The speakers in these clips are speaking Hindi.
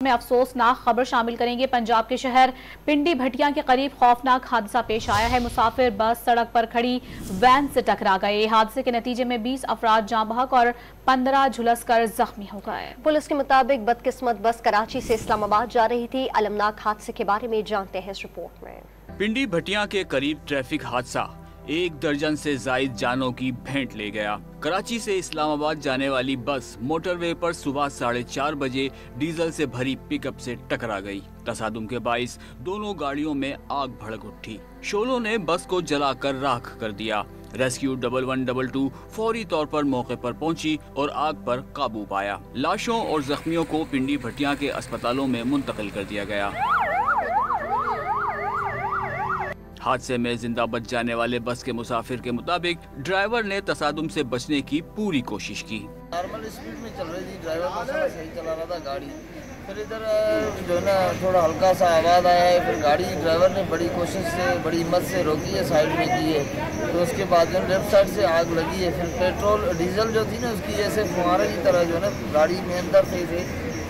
में अफसोसनाक खबर शामिल करेंगे। पंजाब के शहर पिंडी भटिया के करीब खौफनाक हादसा पेश आया है। मुसाफिर बस सड़क पर खड़ी वैन से टकरा गए। हादसे के नतीजे में 20 अफराद जाँ बहक और 15 झुलसकर जख्मी हो गए। पुलिस के मुताबिक बदकिस्मत बस कराची से इस्लामाबाद जा रही थी। अलमनाक हादसे के बारे में जानते हैं इस रिपोर्ट में। पिंडी भटिया के करीब ट्रैफिक हादसा 1 दर्जन से जायद जानों की भेंट ले गया। कराची से इस्लामाबाद जाने वाली बस मोटरवे पर सुबह 4:30 बजे डीजल से भरी पिकअप से टकरा गई। तसादुम के बाइस दोनों गाड़ियों में आग भड़क उठी। शोलों ने बस को जलाकर राख कर दिया। रेस्क्यू 1122 फौरी तौर पर मौके पर पहुंची और आग पर काबू पाया। लाशों और जख्मियों को पिंडी भटिया के अस्पतालों में मुंतकिल कर दिया गया। हादसे में जिंदा बच जाने वाले बस के मुसाफिर के मुताबिक ड्राइवर ने तसादुम से बचने की पूरी कोशिश की। नॉर्मल स्पीड में चल रही थी, ड्राइवर माशाल्लाह सही चला रहा था गाड़ी। फिर इधर जो है ना थोड़ा हल्का सा आवाज़ आया है, फिर गाड़ी ड्राइवर ने बड़ी कोशिश से बड़ी हिम्मत से रोकी है, साइड में की है। तो उसके बाद जो लेफ्ट साइड से आग लगी है। फिर पेट्रोल डीजल जो थी ना उसकी जैसे फुहारे की तरह जो है ना गाड़ी में अंदर से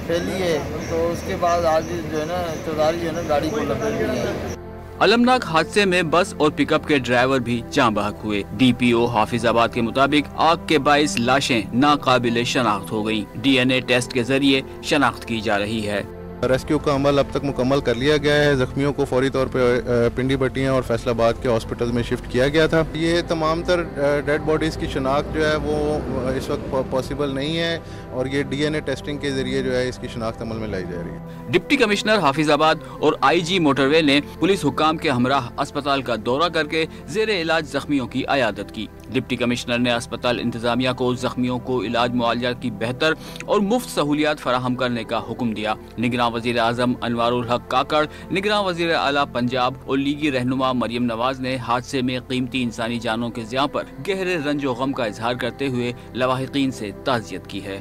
फैली है। तो उसके बाद आग जो है ना चौधारी जो है ना गाड़ी को लपेट ली है। अलमनाक हादसे में बस और पिकअप के ड्राइवर भी जाँ बहक हुए। डीपीओ हाफिजाबाद के मुताबिक आग के बाइस लाशें नाकाबिले शनाख्त हो गयी। डीएनए टेस्ट के जरिए शनाख्त की जा रही है। रेस्क्यू का अमल अब तक मुकम्मल कर लिया गया है। जख्मियों को फौरी तौर पर पिंडी भटिया और फैसलाबाद के हॉस्पिटल में शिफ्ट किया गया था। ये तमाम तर डेड बॉडीज़ की शनाख्त जो है वो इस वक्त पॉसिबल नहीं है और ये डीएनए टेस्टिंग के जरिए जो है इसकी शनाख्त अमल में लाई जा रही है। डिप्टी कमिश्नर हाफिजाबाद और आईजी मोटरवे ने पुलिस हुक्काम के हमराह अस्पताल का दौरा करके जेरे इलाज जख्मियों की अयादत की। डिप्टी कमिश्नर ने अस्पताल इंतजामिया को जख्मियों को इलाज मुआवजा की बेहतर और मुफ्त सहूलियात फराहम करने का हुक्म दिया। निगरान वज़ीर आज़म अनवारुल हक काकड़, निगरान वज़ीर आला पंजाब और लीगी रहनुमा मरियम नवाज ने हादसे में कीमती इंसानी जानों के ज़ियां पर गहरे रंजो गम का इजहार करते हुए लवाहिकीन से ताज़ियत की है।